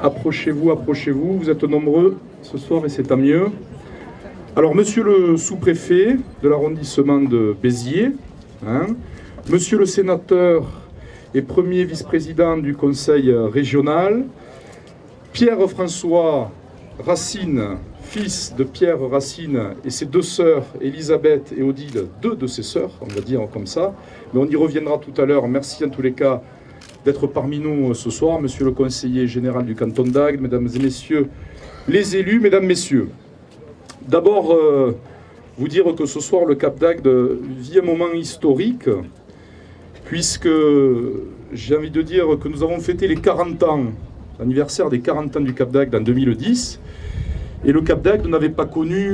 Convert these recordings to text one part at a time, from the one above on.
Approchez-vous, approchez-vous, vous êtes nombreux ce soir et c'est tant mieux. Alors, monsieur le sous-préfet de l'arrondissement de Béziers, monsieur le sénateur et premier vice-président du conseil régional, Pierre-François Racine, fils de Pierre Racine et ses deux sœurs, Elisabeth et Odile, deux de ses sœurs, on va dire comme ça, mais on y reviendra tout à l'heure. Merci en tous les cas d'être parmi nous ce soir, monsieur le conseiller général du canton d'Agde, mesdames et messieurs les élus, mesdames, messieurs. D'abord, vous dire que ce soir, le Cap d'Agde vit un moment historique, puisque j'ai envie de dire que nous avons fêté les 40 ans, l'anniversaire des 40 ans du Cap d'Agde en 2010, et le Cap d'Agde n'avait pas connu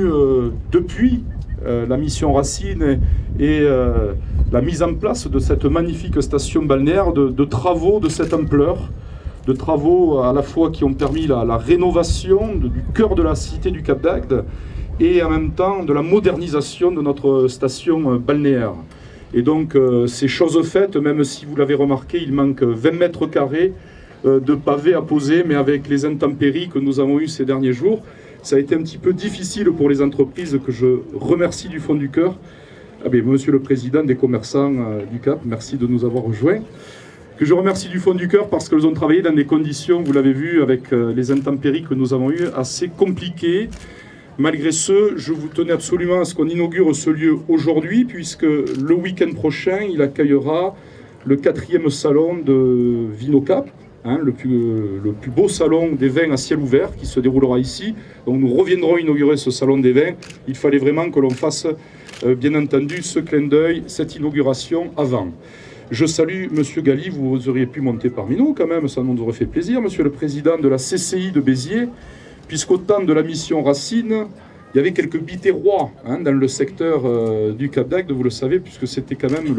depuis la mission Racine et la mise en place de cette magnifique station balnéaire de travaux de cette ampleur, de travaux à la fois qui ont permis la rénovation du cœur de la cité du Cap d'Agde et en même temps de la modernisation de notre station balnéaire. Et donc ces choses faites, même si vous l'avez remarqué, il manque 20 mètres carrés de pavés à poser, mais avec les intempéries que nous avons eues ces derniers jours, ça a été un petit peu difficile pour les entreprises que je remercie du fond du cœur. Monsieur le Président des commerçants du Cap, merci de nous avoir rejoints. Que je remercie du fond du cœur parce qu'elles ont travaillé dans des conditions, vous l'avez vu, avec les intempéries que nous avons eues, assez compliquées. Malgré ce, je vous tenais absolument à ce qu'on inaugure ce lieu aujourd'hui, puisque le week-end prochain, il accueillera le 4e salon de Vinocap, le plus beau salon des vins à ciel ouvert qui se déroulera ici. Donc nous reviendrons inaugurer ce salon des vins. Il fallait vraiment que l'on fasse, bien entendu, ce clin d'œil, cette inauguration avant. Je salue Monsieur Galli, vous auriez pu monter parmi nous quand même, ça nous aurait fait plaisir, Monsieur le Président de la CCI de Béziers, puisqu'au temps de la mission Racine, il y avait quelques biterrois dans le secteur du Cap d'Agde, vous le savez, puisque c'était quand même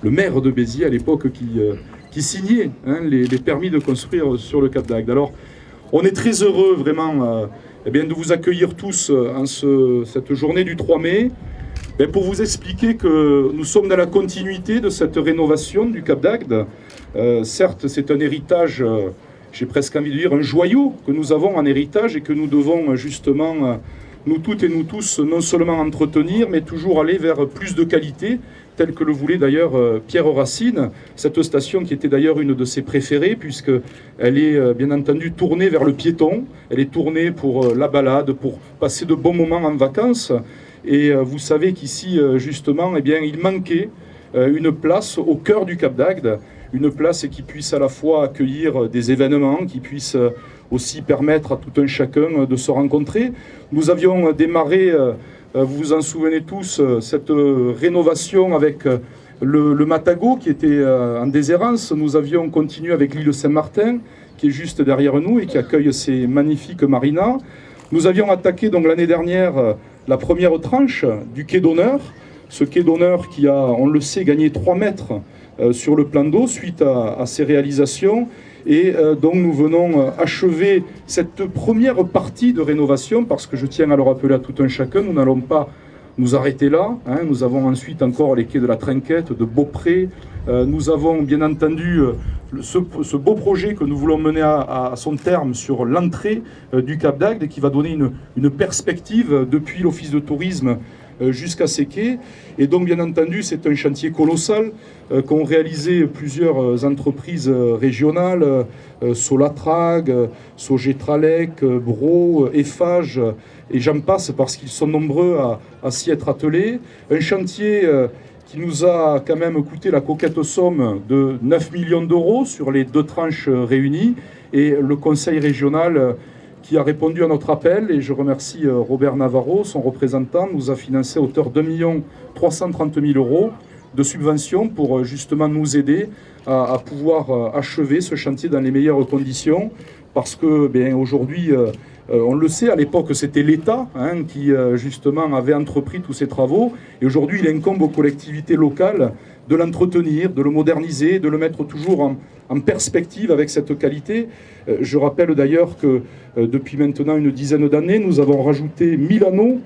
le maire de Béziers à l'époque qui signait les permis de construire sur le Cap d'Agde. Alors, on est très heureux vraiment de vous accueillir tous en cette journée du 3 mai, pour vous expliquer que nous sommes dans la continuité de cette rénovation du Cap d'Agde. Certes, c'est un héritage, j'ai presque envie de dire, un joyau que nous avons en héritage et que nous devons justement, nous toutes et nous tous, non seulement entretenir, mais toujours aller vers plus de qualité, tel que le voulait d'ailleurs Pierre Racine, cette station qui était d'ailleurs une de ses préférées, puisqu'elle est bien entendu tournée vers le piéton, elle est tournée pour la balade, pour passer de bons moments en vacances. Et vous savez qu'ici, justement, il manquait une place au cœur du Cap d'Agde, une place qui puisse à la fois accueillir des événements, qui puisse aussi permettre à tout un chacun de se rencontrer. Nous avions démarré, vous vous en souvenez tous, cette rénovation avec le Matago qui était en déshérence. Nous avions continué avec l'île Saint-Martin, qui est juste derrière nous et qui accueille ces magnifiques marinas. Nous avions attaqué donc l'année dernière la première tranche du quai d'honneur, ce quai d'honneur qui a, on le sait, gagné 3 mètres sur le plan d'eau suite à ces réalisations. Et donc nous venons achever cette première partie de rénovation, parce que je tiens à le rappeler à tout un chacun, nous n'allons pas nous arrêter là. Nous avons ensuite encore les quais de la Trinquette, de Beaupré. Nous avons bien entendu ce beau projet que nous voulons mener à son terme sur l'entrée du Cap d'Agde, qui va donner une perspective depuis l'office de tourisme jusqu'à ces quais. Et donc bien entendu c'est un chantier colossal qu'ont réalisé plusieurs entreprises régionales, Solatrag, Sogetralec, Bro, Eiffage, et j'en passe parce qu'ils sont nombreux à s'y être attelés. Un chantier qui nous a quand même coûté la coquette somme de 9 millions d'euros sur les 2 tranches réunies, et le conseil régional qui a répondu à notre appel, et je remercie Robert Navarro, son représentant, nous a financé à hauteur de 2 330 000 euros de subventions pour justement nous aider à pouvoir achever ce chantier dans les meilleures conditions. Parce que aujourd'hui, on le sait, à l'époque c'était l'État qui justement avait entrepris tous ces travaux. Et aujourd'hui, il incombe aux collectivités locales de l'entretenir, de le moderniser, de le mettre toujours en perspective avec cette qualité. Je rappelle d'ailleurs que depuis maintenant une dizaine d'années, nous avons rajouté 1000 anneaux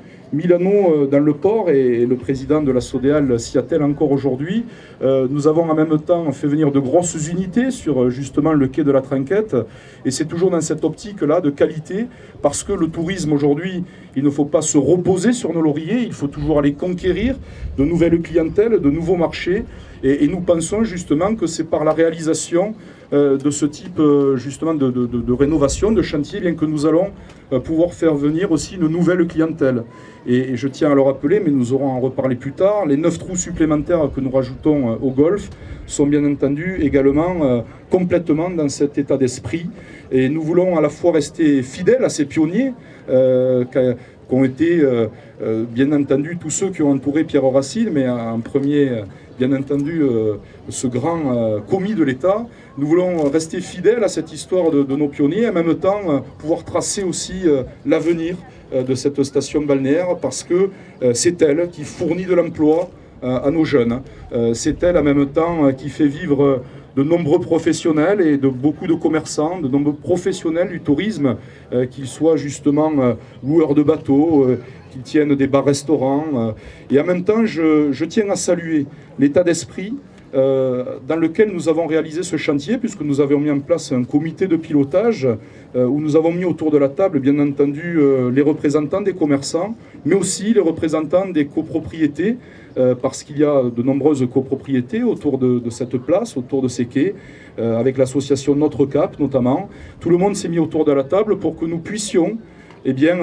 dans le port, et le président de la Sodéal s'y attelle encore aujourd'hui. Nous avons en même temps fait venir de grosses unités sur justement le quai de la Trinquette, et c'est toujours dans cette optique-là de qualité, parce que le tourisme aujourd'hui, il ne faut pas se reposer sur nos lauriers, il faut toujours aller conquérir de nouvelles clientèles, de nouveaux marchés, et nous pensons justement que c'est par la réalisation de ce type justement de rénovation, de chantier, bien que nous allons pouvoir faire venir aussi une nouvelle clientèle. Et je tiens à le rappeler, mais nous aurons à en reparler plus tard, les 9 trous supplémentaires que nous rajoutons au golf sont bien entendu également complètement dans cet état d'esprit. Et nous voulons à la fois rester fidèles à ces pionniers qu'ont été bien entendu tous ceux qui ont entouré Pierre Racine, mais en premier bien entendu ce grand commis de l'État. Nous voulons rester fidèles à cette histoire de nos pionniers et en même temps pouvoir tracer aussi l'avenir de cette station balnéaire, parce que c'est elle qui fournit de l'emploi à nos jeunes. C'est elle en même temps qui fait vivre de nombreux professionnels et de beaucoup de commerçants, de nombreux professionnels du tourisme, qu'ils soient justement loueurs de bateaux, qu'ils tiennent des bars-restaurants. Et en même temps, je tiens à saluer l'état d'esprit dans lequel nous avons réalisé ce chantier, puisque nous avons mis en place un comité de pilotage où nous avons mis autour de la table, bien entendu, les représentants des commerçants, mais aussi les représentants des copropriétés, parce qu'il y a de nombreuses copropriétés autour de cette place, autour de ces quais, avec l'association Notre Cap notamment. Tout le monde s'est mis autour de la table pour que nous puissions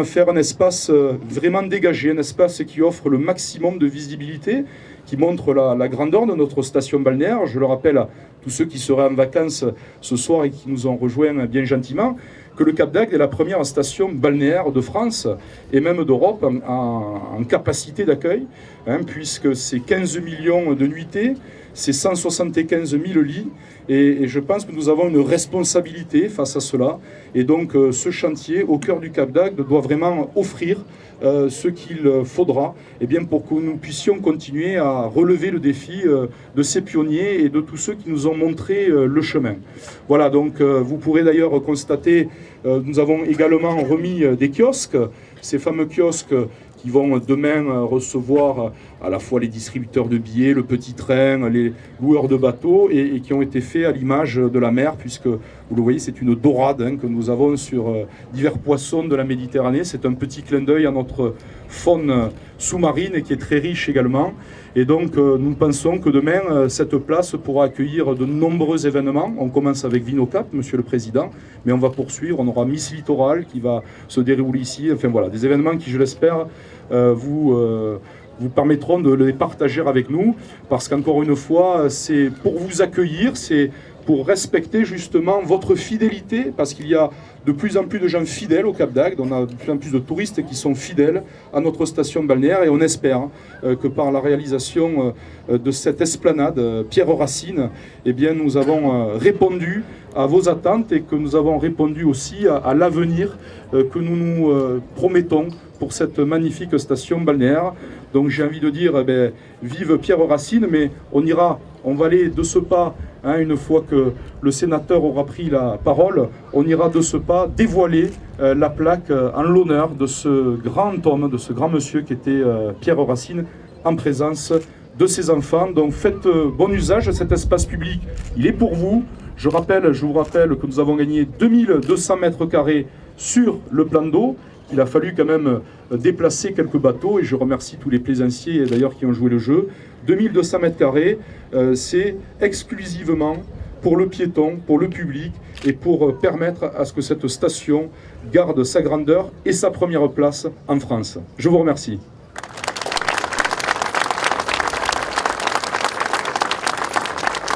faire un espace vraiment dégagé, un espace qui offre le maximum de visibilité, qui montre la grandeur de notre station balnéaire. Je le rappelle à tous ceux qui seraient en vacances ce soir et qui nous ont rejoints bien gentiment, que le Cap d'Agde est la première station balnéaire de France et même d'Europe en capacité d'accueil, puisque c'est 15 millions de nuitées, c'est 175 000 lits, et je pense que nous avons une responsabilité face à cela. Et donc ce chantier au cœur du Cap d'Agde doit vraiment offrir ce qu'il faudra pour que nous puissions continuer à relever le défi de ces pionniers et de tous ceux qui nous ont montré le chemin. Voilà, donc vous pourrez d'ailleurs constater, nous avons également remis des kiosques, ces fameux kiosques qui vont demain recevoir à la fois les distributeurs de billets, le petit train, les loueurs de bateaux, et qui ont été faits à l'image de la mer, puisque, vous le voyez, c'est une dorade que nous avons sur divers poissons de la Méditerranée. C'est un petit clin d'œil à notre faune sous-marine et qui est très riche également. Et donc, nous pensons que demain, cette place pourra accueillir de nombreux événements. On commence avec Vinocap, Monsieur le Président, mais on va poursuivre. On aura Miss Littoral qui va se dérouler ici. Enfin voilà, des événements qui, je l'espère, vous permettront de les partager avec nous, parce qu'encore une fois, c'est pour vous accueillir, c'est pour respecter justement votre fidélité, parce qu'il y a de plus en plus de gens fidèles au Cap d'Agde, on a de plus en plus de touristes qui sont fidèles à notre station balnéaire, et on espère que par la réalisation de cette esplanade Pierre Racine, nous avons répondu à vos attentes et que nous avons répondu aussi à l'avenir que nous nous promettons pour cette magnifique station balnéaire. Donc j'ai envie de dire, vive Pierre Racine, mais on va aller de ce pas, une fois que le sénateur aura pris la parole, on ira de ce pas dévoiler la plaque en l'honneur de ce grand homme, de ce grand monsieur qui était Pierre Racine, en présence de ses enfants. Donc faites bon usage de cet espace public, il est pour vous. Je vous rappelle que nous avons gagné 2200 mètres carrés sur le plan d'eau. Il a fallu quand même déplacer quelques bateaux, et je remercie tous les plaisanciers d'ailleurs qui ont joué le jeu. 2200 mètres carrés, c'est exclusivement pour le piéton, pour le public, et pour permettre à ce que cette station garde sa grandeur et sa première place en France. Je vous remercie.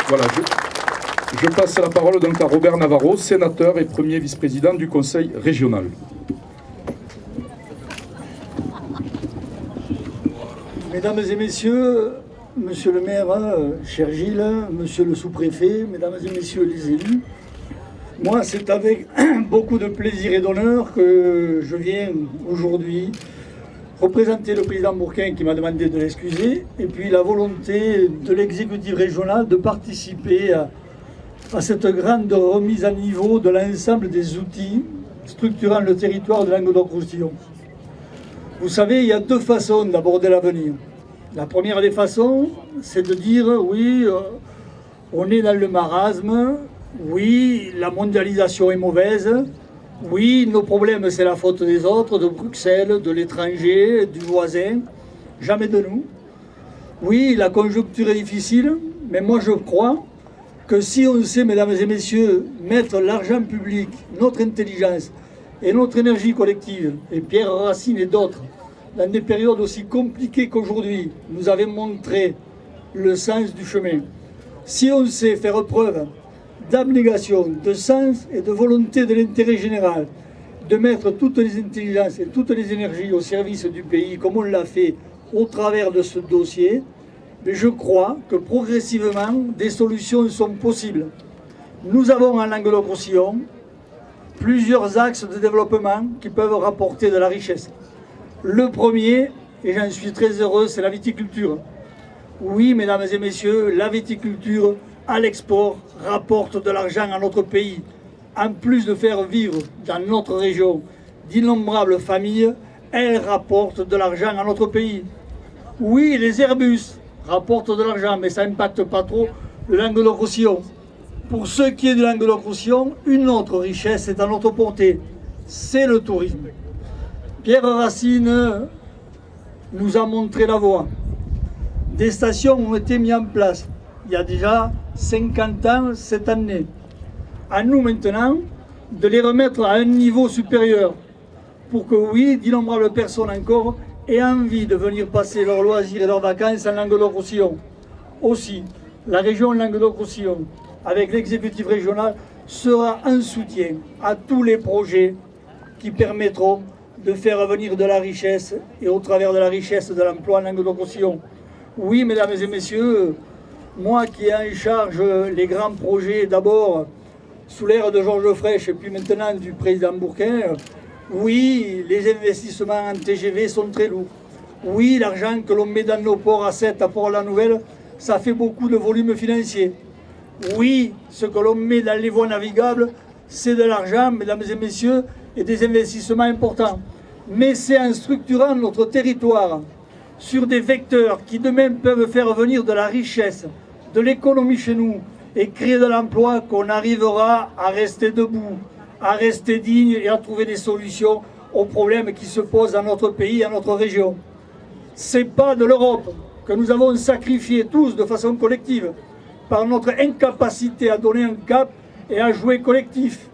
Voilà, je passe la parole donc à Robert Navarro, sénateur et premier vice-président du Conseil régional. Mesdames et messieurs, Monsieur le maire, cher Gilles, monsieur le sous-préfet, mesdames et messieurs les élus, moi c'est avec beaucoup de plaisir et d'honneur que je viens aujourd'hui représenter le président Bourquin qui m'a demandé de l'excuser, et puis la volonté de l'exécutif régional de participer à cette grande remise à niveau de l'ensemble des outils structurant le territoire de Languedoc-Roussillon. Vous savez, il y a deux façons d'aborder l'avenir. La première des façons, c'est de dire oui, on est dans le marasme, oui, la mondialisation est mauvaise, oui, nos problèmes c'est la faute des autres, de Bruxelles, de l'étranger, du voisin, jamais de nous. Oui, la conjoncture est difficile, mais moi je crois que si on sait, mesdames et messieurs, mettre l'argent public, notre intelligence et notre énergie collective, et Pierre Racine et d'autres, dans des périodes aussi compliquées qu'aujourd'hui, nous avons montré le sens du chemin. Si on sait faire preuve d'abnégation, de sens et de volonté de l'intérêt général, de mettre toutes les intelligences et toutes les énergies au service du pays, comme on l'a fait au travers de ce dossier, mais je crois que progressivement, des solutions sont possibles. Nous avons en Languedoc-Roussillon plusieurs axes de développement qui peuvent rapporter de la richesse. Le premier, et j'en suis très heureux, c'est la viticulture. Oui, mesdames et messieurs, la viticulture à l'export rapporte de l'argent à notre pays. En plus de faire vivre dans notre région d'innombrables familles, elle rapporte de l'argent à notre pays. Oui, les Airbus rapportent de l'argent, mais ça n'impacte pas trop le Languedoc-Roussillon. Pour ce qui est du Languedoc-Roussillon, une autre richesse est à notre portée, c'est le tourisme. Pierre Racine nous a montré la voie. Des stations ont été mises en place il y a déjà 50 ans cette année. À nous maintenant de les remettre à un niveau supérieur pour que, oui, d'innombrables personnes encore aient envie de venir passer leurs loisirs et leurs vacances en Languedoc-Roussillon. Aussi, la région Languedoc-Roussillon, avec l'exécutif régional, sera un soutien à tous les projets qui permettront de faire venir de la richesse et au travers de la richesse de l'emploi en Languedoc-Roussillon. Oui, mesdames et messieurs, moi qui ai en charge les grands projets, d'abord sous l'ère de Georges Frêche et puis maintenant du président Bourquin, oui, les investissements en TGV sont très lourds. Oui, l'argent que l'on met dans nos ports à 7 à Port-la-Nouvelle, ça fait beaucoup de volume financier. Oui, ce que l'on met dans les voies navigables, c'est de l'argent, mesdames et messieurs, et des investissements importants. Mais c'est en structurant notre territoire sur des vecteurs qui demain peuvent faire venir de la richesse, de l'économie chez nous et créer de l'emploi qu'on arrivera à rester debout, à rester digne et à trouver des solutions aux problèmes qui se posent dans notre pays, à notre région. C'est pas de l'Europe que nous avons sacrifié tous de façon collective par notre incapacité à donner un cap et à jouer collectif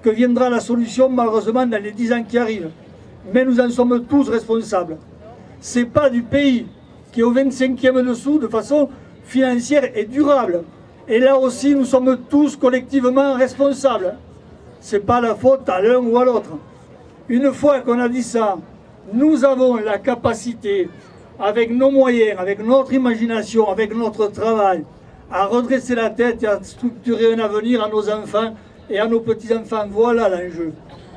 que viendra la solution malheureusement dans les 10 ans qui arrivent. Mais nous en sommes tous responsables. C'est pas du pays qui est au 25e dessous de façon financière et durable. Et là aussi, nous sommes tous collectivement responsables. C'est pas la faute à l'un ou à l'autre. Une fois qu'on a dit ça, nous avons la capacité, avec nos moyens, avec notre imagination, avec notre travail, à redresser la tête et à structurer un avenir à nos enfants et à nos petits-enfants. Voilà l'enjeu.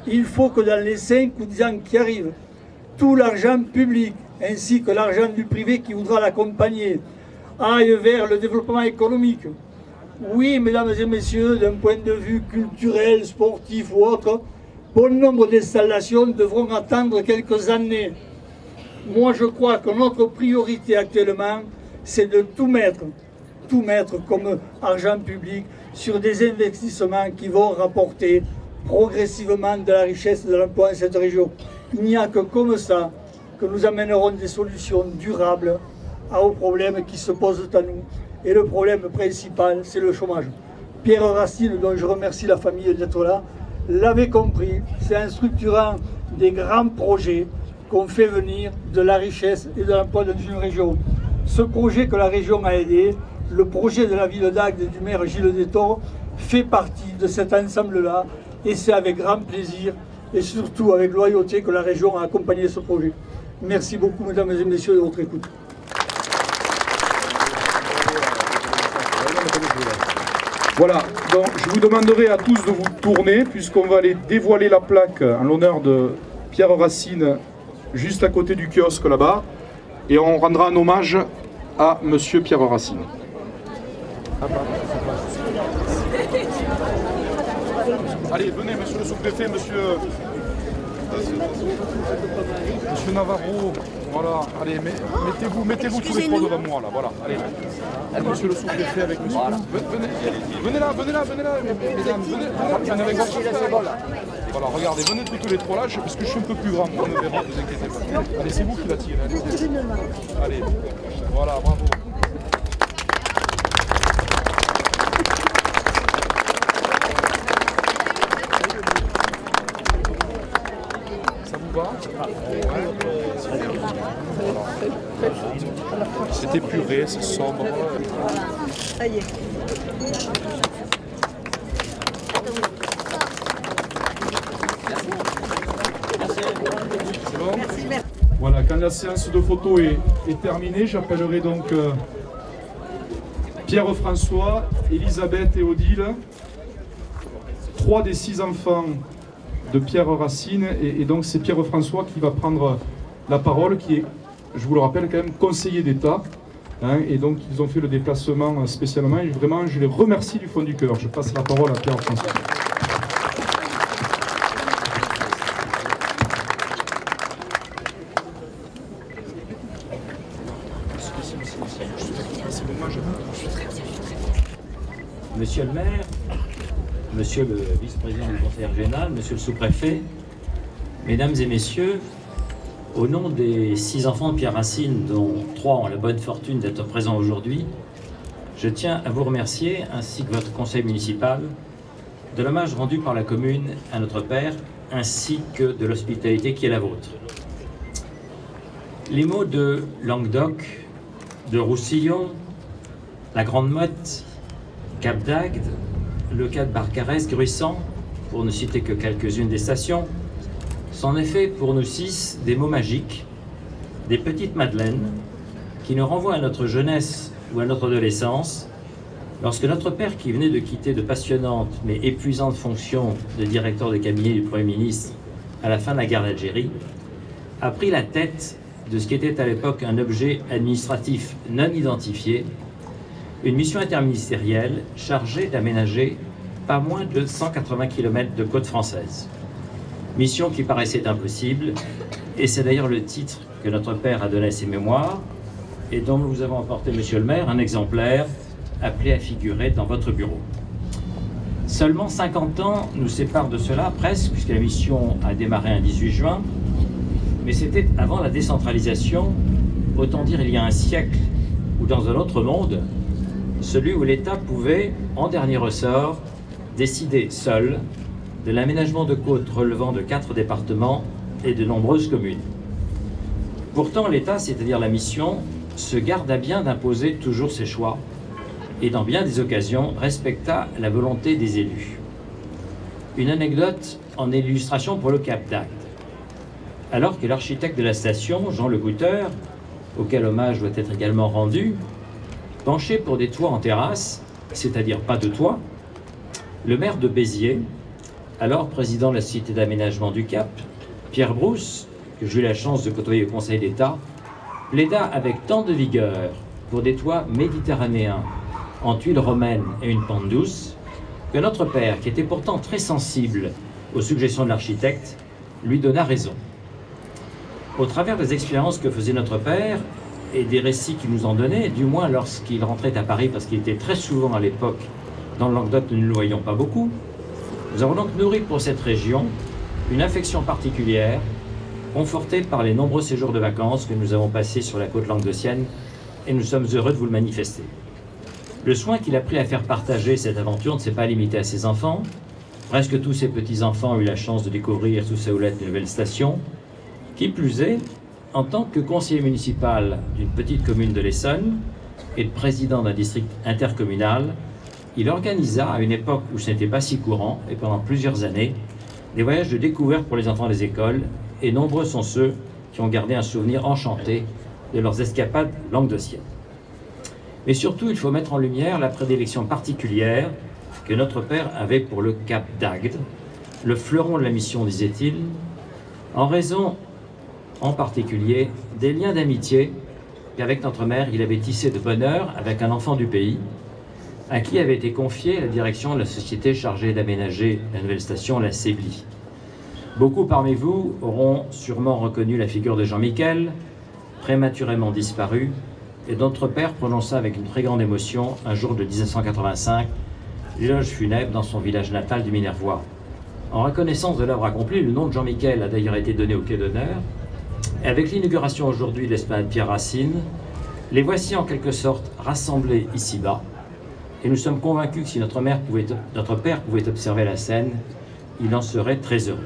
Il faut que dans les 5 ou 10 ans qui arrivent, tout l'argent public, ainsi que l'argent du privé qui voudra l'accompagner, aille vers le développement économique. Oui, mesdames et messieurs, d'un point de vue culturel, sportif ou autre, bon nombre d'installations devront attendre quelques années. Moi, je crois que notre priorité actuellement, c'est de tout mettre comme argent public sur des investissements qui vont rapporter progressivement de la richesse et de l'emploi dans cette région. Il n'y a que comme ça que nous amènerons des solutions durables aux problèmes qui se posent à nous. Et le problème principal, c'est le chômage. Pierre Racine, dont je remercie la famille d'être là, l'avait compris. C'est en structurant des grands projets qu'on fait venir de la richesse et de l'emploi dans une région. Ce projet que la région a aidé, le projet de la ville d'Agde et du maire Gilles Détor, fait partie de cet ensemble-là. Et c'est avec grand plaisir et surtout avec loyauté que la région a accompagné ce projet. Merci beaucoup, mesdames et messieurs, de votre écoute. Voilà, donc je vous demanderai à tous de vous tourner, puisqu'on va aller dévoiler la plaque en l'honneur de Pierre Racine, juste à côté du kiosque là-bas, et on rendra un hommage à Monsieur Pierre Racine. Allez, venez, monsieur le sous-préfet, monsieur Navarro, voilà, allez, mettez-vous tous les trois devant moi, là, voilà, allez. Monsieur le sous-préfet avec monsieur. Venez là, mesdames, venez avec votre frère. Voilà, regardez, venez tous les trois là, parce que je suis un peu plus grand, on ne verra, ne vous inquiétez pas. Allez, c'est vous qui la tirez. Allez, voilà, bravo. C'est épuré, c'est sombre. Ça y est. C'est bon ? Voilà, quand la séance de photo est terminée, j'appellerai donc Pierre-François, Elisabeth et Odile, 3 des 6 enfants de Pierre Racine, et donc c'est Pierre-François qui va prendre la parole, qui est, je vous le rappelle, quand même conseiller d'État, hein, et donc ils ont fait le déplacement spécialement, et vraiment je les remercie du fond du cœur. Je passe la parole à Pierre-François. Monsieur le maire, monsieur le vice-président du conseil régional, monsieur le sous-préfet, mesdames et messieurs, au nom des 6 enfants de Pierre Racine, dont 3 ont la bonne fortune d'être présents aujourd'hui, je tiens à vous remercier, ainsi que votre conseil municipal, de l'hommage rendu par la commune à notre père, ainsi que de l'hospitalité qui est la vôtre. Les mots de Languedoc, de Roussillon, la Grande Motte, Cap d'Agde, le cap de Barcarès, Gruissant, pour ne citer que quelques-unes des stations, sont en effet pour nous 6 des mots magiques, des petites madeleines, qui nous renvoient à notre jeunesse ou à notre adolescence, lorsque notre père, qui venait de quitter de passionnantes mais épuisantes fonctions de directeur de cabinet du Premier ministre à la fin de la guerre d'Algérie, a pris la tête de ce qui était à l'époque un objet administratif non identifié, une mission interministérielle chargée d'aménager pas moins de 180 km de côte française. Mission qui paraissait impossible, et c'est d'ailleurs le titre que notre père a donné à ses mémoires, et dont nous vous avons apporté, monsieur le maire, un exemplaire appelé à figurer dans votre bureau. Seulement 50 ans nous séparent de cela, presque, puisque la mission a démarré un 18 juin, mais c'était avant la décentralisation, autant dire il y a un siècle, ou dans un autre monde, celui où l'État pouvait, en dernier ressort, décider seul de l'aménagement de côtes relevant de 4 départements et de nombreuses communes. Pourtant, l'État, c'est-à-dire la mission, se garda bien d'imposer toujours ses choix et dans bien des occasions respecta la volonté des élus. Une anecdote en est l'illustration pour le Cap d'Agde. Alors que l'architecte de la station, Jean Le Goutteur, auquel hommage doit être également rendu, penché pour des toits en terrasse, c'est-à-dire pas de toit, le maire de Béziers, alors président de la Société d'aménagement du Cap, Pierre Brousse, que j'ai eu la chance de côtoyer au Conseil d'État, plaida avec tant de vigueur pour des toits méditerranéens en tuiles romaines et une pente douce, que notre père, qui était pourtant très sensible aux suggestions de l'architecte, lui donna raison. Au travers des expériences que faisait notre père et des récits qu'il nous en donnait, du moins lorsqu'il rentrait à Paris, parce qu'il était très souvent à l'époque dans le Languedoc, nous ne le voyions pas beaucoup, nous avons donc nourri pour cette région une affection particulière, confortée par les nombreux séjours de vacances que nous avons passés sur la côte languedocienne, et nous sommes heureux de vous le manifester. Le soin qu'il a pris à faire partager cette aventure ne s'est pas limité à ses enfants. Presque tous ses petits-enfants ont eu la chance de découvrir sous sa houlette une nouvelle station. Qui plus est, en tant que conseiller municipal d'une petite commune de l'Essonne et de président d'un district intercommunal, il organisa, à une époque où ce n'était pas si courant, et pendant plusieurs années, des voyages de découverte pour les enfants des écoles, et nombreux sont ceux qui ont gardé un souvenir enchanté de leurs escapades languedociennes. Mais surtout, il faut mettre en lumière la prédilection particulière que notre père avait pour le Cap d'Agde, le fleuron de la mission, disait-il, en raison en particulier des liens d'amitié qu'avec notre mère il avait tissé de bonne heure avec un enfant du pays, à qui avait été confiée la direction de la société chargée d'aménager la nouvelle station, la Sébli. Beaucoup parmi vous auront sûrement reconnu la figure de Jean Miquel, prématurément disparu, et notre père prononça avec une très grande émotion, un jour de 1985, l'éloge funèbre dans son village natal du Minervois. En reconnaissance de l'œuvre accomplie, le nom de Jean Miquel a d'ailleurs été donné au quai d'honneur. Et avec l'inauguration aujourd'hui de l'esplanade Pierre-Racine, les voici en quelque sorte rassemblés ici-bas. Et nous sommes convaincus que si notre père pouvait observer la scène, il en serait très heureux.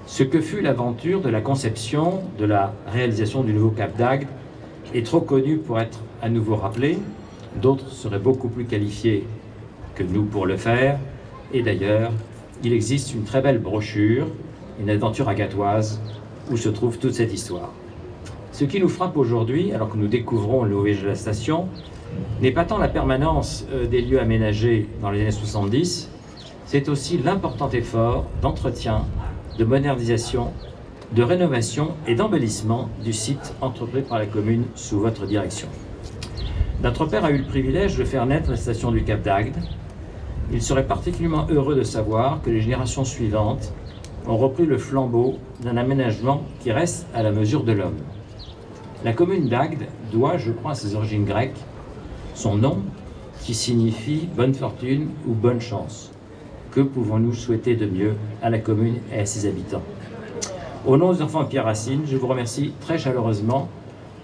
Ce que fut l'aventure de la conception, de la réalisation du nouveau Cap d'Agde est trop connu pour être à nouveau rappelé. D'autres seraient beaucoup plus qualifiés que nous pour le faire. Et d'ailleurs, il existe une très belle brochure, une aventure agatoise, où se trouve toute cette histoire. Ce qui nous frappe aujourd'hui, alors que nous découvrons le nouveau village de la station, n'est pas tant la permanence des lieux aménagés dans les années 70, c'est aussi l'important effort d'entretien, de modernisation, de rénovation et d'embellissement du site entrepris par la commune sous votre direction. Notre père a eu le privilège de faire naître la station du Cap d'Agde. Il serait particulièrement heureux de savoir que les générations suivantes ont repris le flambeau d'un aménagement qui reste à la mesure de l'homme. La commune d'Agde doit, je crois, à ses origines grecques, son nom qui signifie bonne fortune ou bonne chance. Que pouvons-nous souhaiter de mieux à la commune et à ses habitants? Au nom des enfants de Pierre-Racine, je vous remercie très chaleureusement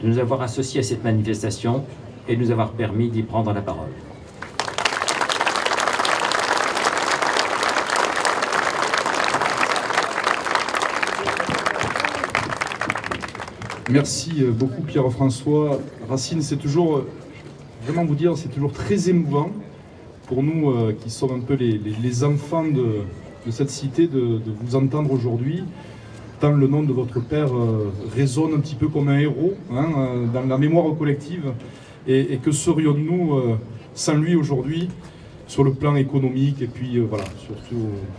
de nous avoir associés à cette manifestation et de nous avoir permis d'y prendre la parole. Merci beaucoup Pierre-François. Racine, c'est toujours, vraiment vous dire, c'est toujours très émouvant pour nous qui sommes un peu les enfants de cette cité de vous entendre aujourd'hui. Tant le nom de votre père résonne un petit peu comme un héros dans la mémoire collective. Et que serions-nous sans lui aujourd'hui sur le plan économique et puis voilà,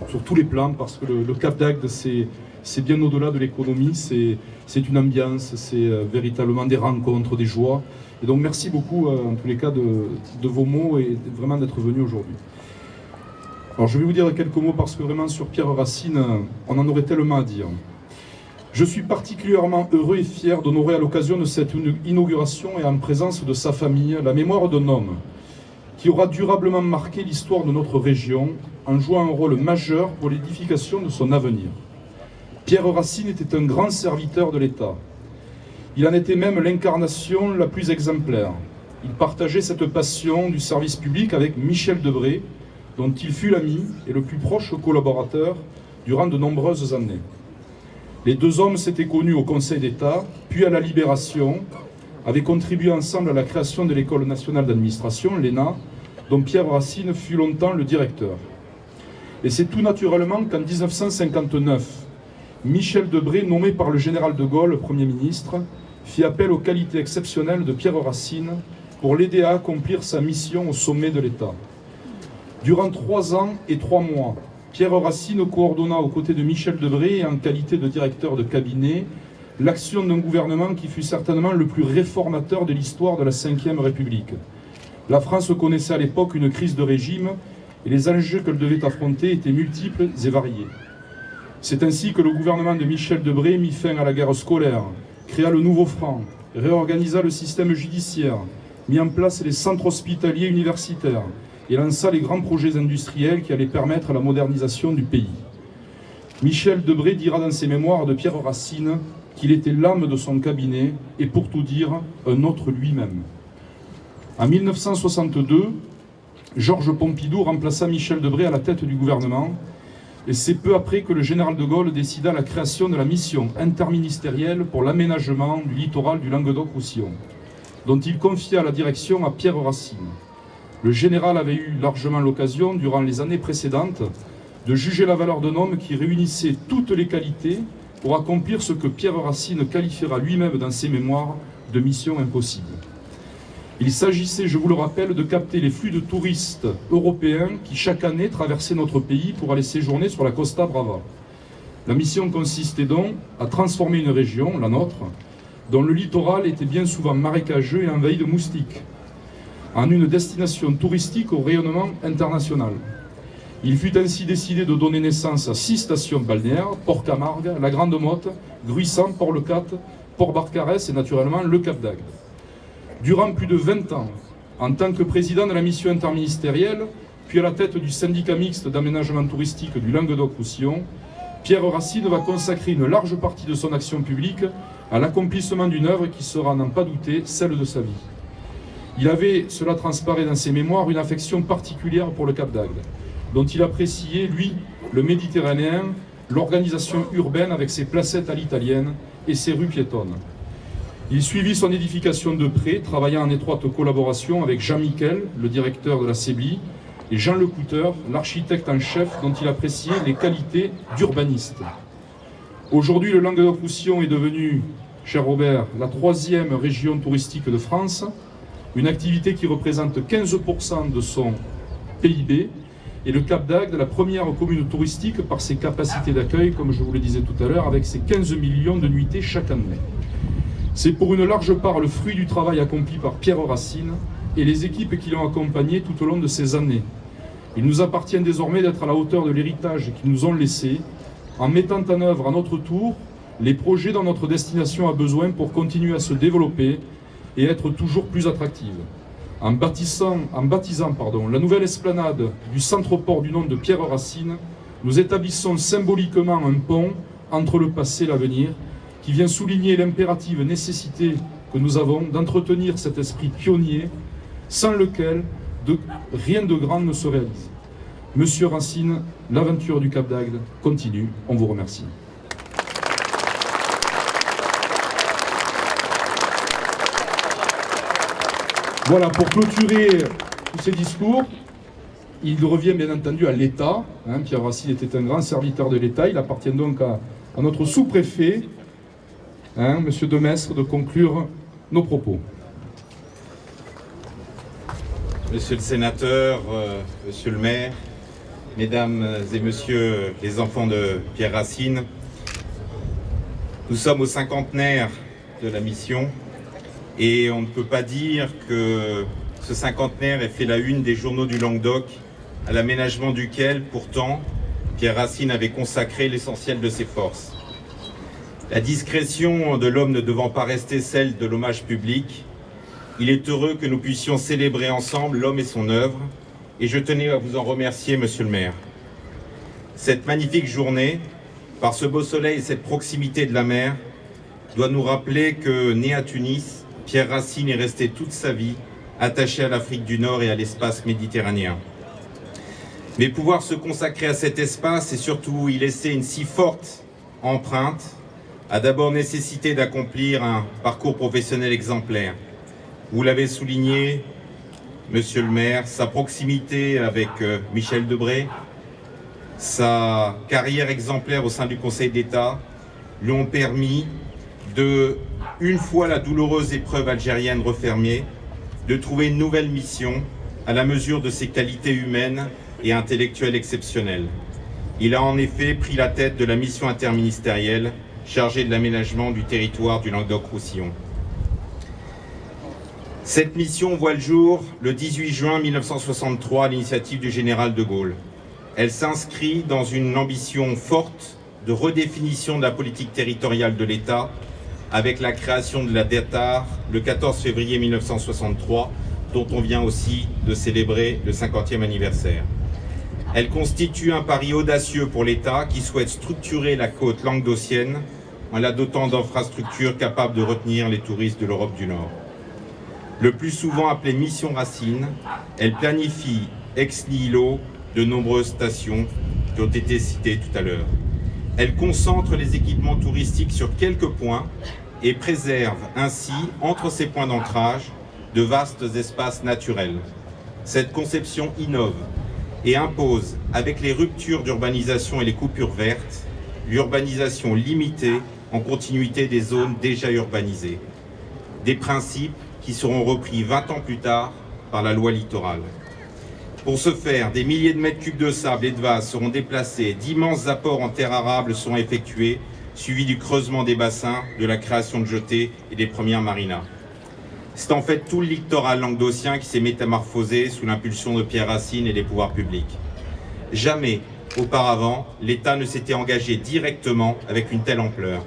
sur tous les plans, parce que le Cap d'Agde, c'est bien au-delà de l'économie, c'est une ambiance, c'est véritablement des rencontres, des joies. Et donc merci beaucoup en tous les cas de vos mots et vraiment d'être venu aujourd'hui. Alors je vais vous dire quelques mots parce que vraiment sur Pierre-Racine, on en aurait tellement à dire. Je suis particulièrement heureux et fier d'honorer à l'occasion de cette inauguration et en présence de sa famille la mémoire d'un homme qui aura durablement marqué l'histoire de notre région en jouant un rôle majeur pour l'édification de son avenir. Pierre-Racine était un grand serviteur de l'État. Il en était même l'incarnation la plus exemplaire. Il partageait cette passion du service public avec Michel Debré, dont il fut l'ami et le plus proche collaborateur durant de nombreuses années. Les deux hommes s'étaient connus au Conseil d'État, puis à la Libération, avaient contribué ensemble à la création de l'École nationale d'administration, l'ENA, dont Pierre-Racine fut longtemps le directeur. Et c'est tout naturellement qu'en 1959, Michel Debré, nommé par le général de Gaulle, Premier ministre, fit appel aux qualités exceptionnelles de Pierre-Racine pour l'aider à accomplir sa mission au sommet de l'État. Durant 3 ans et 3 mois, Pierre-Racine coordonna aux côtés de Michel Debré et en qualité de directeur de cabinet l'action d'un gouvernement qui fut certainement le plus réformateur de l'histoire de la Ve République. La France connaissait à l'époque une crise de régime et les enjeux qu'elle devait affronter étaient multiples et variés. C'est ainsi que le gouvernement de Michel Debré mit fin à la guerre scolaire, créa le nouveau franc, réorganisa le système judiciaire, mit en place les centres hospitaliers universitaires et lança les grands projets industriels qui allaient permettre la modernisation du pays. Michel Debré dira dans ses mémoires de Pierre-Racine qu'il était l'âme de son cabinet et, pour tout dire, un autre lui-même. En 1962, Georges Pompidou remplaça Michel Debré à la tête du gouvernement et c'est peu après que le général de Gaulle décida la création de la mission interministérielle pour l'aménagement du littoral du Languedoc-Roussillon, dont il confia la direction à Pierre-Racine. Le général avait eu largement l'occasion, durant les années précédentes, de juger la valeur d'un homme qui réunissait toutes les qualités pour accomplir ce que Pierre-Racine qualifiera lui-même dans ses mémoires de mission impossible. Il s'agissait, je vous le rappelle, de capter les flux de touristes européens qui chaque année traversaient notre pays pour aller séjourner sur la Costa Brava. La mission consistait donc à transformer une région, la nôtre, dont le littoral était bien souvent marécageux et envahi de moustiques, en une destination touristique au rayonnement international. Il fut ainsi décidé de donner naissance à 6 stations balnéaires, Port-Camargue, la Grande Motte, Gruissant, Port-le-Cat, Port-Barcarès et naturellement le Cap d'Agde. Durant plus de 20 ans, en tant que président de la mission interministérielle, puis à la tête du syndicat mixte d'aménagement touristique du Languedoc-Roussillon, Pierre Racine va consacrer une large partie de son action publique à l'accomplissement d'une œuvre qui sera, n'en pas douter, celle de sa vie. Il avait, cela transparaît dans ses mémoires, une affection particulière pour le Cap d'Agde, dont il appréciait, lui, le Méditerranéen, l'organisation urbaine avec ses placettes à l'italienne et ses rues piétonnes. Il suivit son édification de près, travaillant en étroite collaboration avec Jean Miquel, le directeur de la CEBLI, et Jean Lecouteur, l'architecte en chef dont il appréciait les qualités d'urbaniste. Aujourd'hui, le Languedoc-Roussillon est devenu, cher Robert, la 3e région touristique de France, une activité qui représente 15% de son PIB, et le Cap d'Agde, la première commune touristique par ses capacités d'accueil, comme je vous le disais tout à l'heure, avec ses 15 millions de nuitées chaque année. C'est pour une large part le fruit du travail accompli par Pierre Racine et les équipes qui l'ont accompagné tout au long de ces années. Il nous appartient désormais d'être à la hauteur de l'héritage qu'ils nous ont laissé, en mettant en œuvre à notre tour les projets dont notre destination a besoin pour continuer à se développer et être toujours plus attractive. En baptisant la nouvelle esplanade du centre-port du nom de Pierre Racine, nous établissons symboliquement un pont entre le passé et l'avenir, qui vient souligner l'impérative nécessité que nous avons d'entretenir cet esprit pionnier, sans lequel rien de grand ne se réalise. Monsieur Racine, l'aventure du Cap d'Agde continue. On vous remercie. Voilà, pour clôturer tous ces discours, il revient bien entendu à l'État. Pierre Racine était un grand serviteur de l'État. Il appartient donc à notre sous-préfet, Monsieur Demestre, de conclure nos propos. Monsieur le sénateur, monsieur le maire, mesdames et messieurs les enfants de Pierre Racine, nous sommes au 50e de la mission et on ne peut pas dire que ce 50e ait fait la une des journaux du Languedoc, à l'aménagement duquel, pourtant, Pierre Racine avait consacré l'essentiel de ses forces. La discrétion de l'homme ne devant pas rester celle de l'hommage public, il est heureux que nous puissions célébrer ensemble l'homme et son œuvre, et je tenais à vous en remercier, monsieur le maire. Cette magnifique journée, par ce beau soleil et cette proximité de la mer, doit nous rappeler que, né à Tunis, Pierre Racine est resté toute sa vie attaché à l'Afrique du Nord et à l'espace méditerranéen. Mais pouvoir se consacrer à cet espace et surtout y laisser une si forte empreinte a d'abord nécessité d'accomplir un parcours professionnel exemplaire. Vous l'avez souligné, monsieur le maire, sa proximité avec Michel Debré, sa carrière exemplaire au sein du Conseil d'État lui ont permis de, une fois la douloureuse épreuve algérienne refermée, de trouver une nouvelle mission à la mesure de ses qualités humaines et intellectuelles exceptionnelles. Il a en effet pris la tête de la mission interministérielle chargée de l'aménagement du territoire du Languedoc-Roussillon. Cette mission voit le jour le 18 juin 1963 à l'initiative du général de Gaulle. Elle s'inscrit dans une ambition forte de redéfinition de la politique territoriale de l'État avec la création de la DETAR le 14 février 1963, dont on vient aussi de célébrer le 50e anniversaire. Elle constitue un pari audacieux pour l'État qui souhaite structurer la côte languedocienne en la dotant d'infrastructures capables de retenir les touristes de l'Europe du Nord. Le plus souvent appelée Mission Racine, elle planifie ex nihilo de nombreuses stations qui ont été citées tout à l'heure. Elle concentre les équipements touristiques sur quelques points et préserve ainsi, entre ces points d'ancrage, de vastes espaces naturels. Cette conception innove et impose, avec les ruptures d'urbanisation et les coupures vertes, l'urbanisation limitée en continuité des zones déjà urbanisées. Des principes qui seront repris 20 ans plus tard par la loi littorale. Pour ce faire, des milliers de mètres cubes de sable et de vase seront déplacés, d'immenses apports en terre arable seront effectués, suivis du creusement des bassins, de la création de jetées et des premières marinas. C'est en fait tout le littoral languedocien qui s'est métamorphosé sous l'impulsion de Pierre Racine et des pouvoirs publics. Jamais, auparavant, l'État ne s'était engagé directement avec une telle ampleur.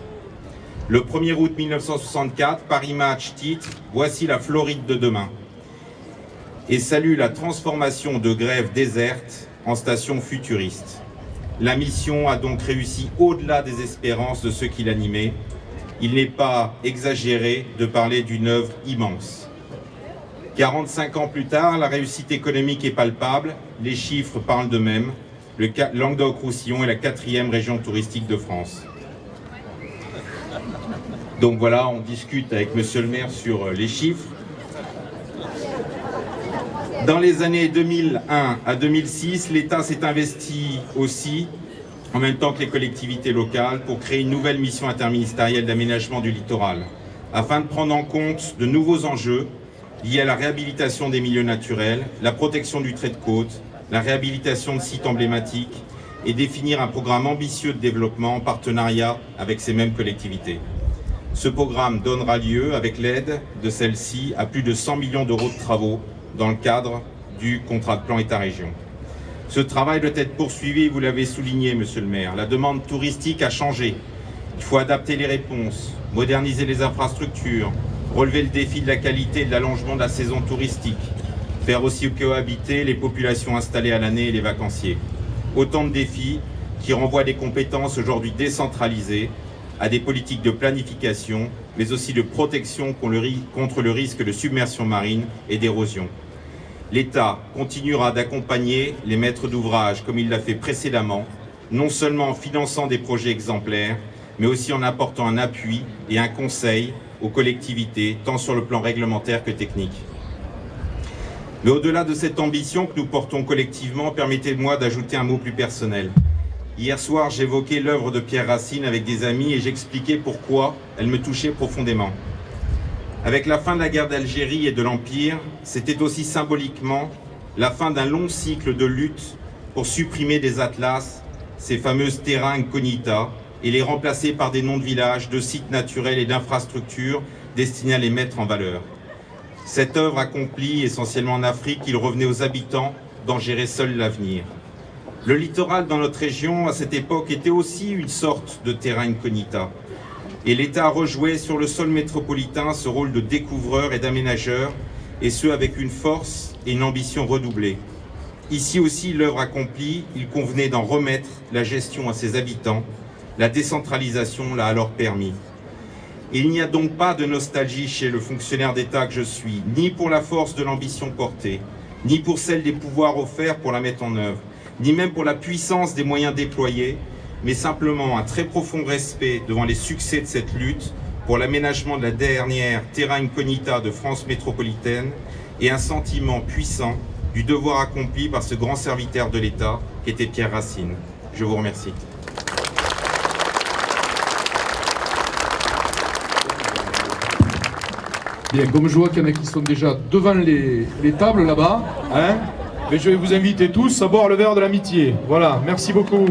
Le 1er août 1964, Paris Match titre « Voici la Floride de demain » et salue la transformation de grève déserte en station futuriste. La mission a donc réussi au-delà des espérances de ceux qui l'animaient. Il n'est pas exagéré de parler d'une œuvre immense. 45 ans plus tard, la réussite économique est palpable, les chiffres parlent d'eux-mêmes. Le Languedoc-Roussillon est la 4e région touristique de France. Donc voilà, on discute avec Monsieur le maire sur les chiffres. Dans les années 2001 à 2006, l'État s'est investi aussi, en même temps que les collectivités locales, pour créer une nouvelle mission interministérielle d'aménagement du littoral, afin de prendre en compte de nouveaux enjeux liés à la réhabilitation des milieux naturels, la protection du trait de côte, la réhabilitation de sites emblématiques et définir un programme ambitieux de développement en partenariat avec ces mêmes collectivités. Ce programme donnera lieu, avec l'aide de celle-ci, à plus de 100 millions d'euros de travaux dans le cadre du contrat de plan État-région. Ce travail doit être poursuivi, vous l'avez souligné, Monsieur le maire. La demande touristique a changé. Il faut adapter les réponses, moderniser les infrastructures, relever le défi de la qualité et de l'allongement de la saison touristique, faire aussi cohabiter les populations installées à l'année et les vacanciers. Autant de défis qui renvoient des compétences aujourd'hui décentralisées à des politiques de planification, mais aussi de protection contre le risque de submersion marine et d'érosion. L'État continuera d'accompagner les maîtres d'ouvrage comme il l'a fait précédemment, non seulement en finançant des projets exemplaires, mais aussi en apportant un appui et un conseil aux collectivités, tant sur le plan réglementaire que technique. Mais au-delà de cette ambition que nous portons collectivement, permettez-moi d'ajouter un mot plus personnel. Hier soir, j'évoquais l'œuvre de Pierre Racine avec des amis et j'expliquais pourquoi elle me touchait profondément. Avec la fin de la guerre d'Algérie et de l'Empire, c'était aussi symboliquement la fin d'un long cycle de lutte pour supprimer des atlas, ces fameuses terra incognita, et les remplacer par des noms de villages, de sites naturels et d'infrastructures destinés à les mettre en valeur. Cette œuvre accomplie essentiellement en Afrique, il revenait aux habitants d'en gérer seul l'avenir. Le littoral dans notre région, à cette époque, était aussi une sorte de terra incognita. Et l'État rejouait sur le sol métropolitain ce rôle de découvreur et d'aménageur, et ce avec une force et une ambition redoublées. Ici aussi, l'œuvre accomplie, il convenait d'en remettre la gestion à ses habitants. La décentralisation l'a alors permis. Il n'y a donc pas de nostalgie chez le fonctionnaire d'État que je suis, ni pour la force de l'ambition portée, ni pour celle des pouvoirs offerts pour la mettre en œuvre, ni même pour la puissance des moyens déployés, mais simplement un très profond respect devant les succès de cette lutte pour l'aménagement de la dernière terra incognita de France métropolitaine et un sentiment puissant du devoir accompli par ce grand serviteur de l'État qu'était Pierre Racine. Je vous remercie. Bien, comme je vois qu'il y en a qui sont déjà devant les tables là-bas, hein, mais je vais vous inviter tous à boire le verre de l'amitié. Voilà, merci beaucoup.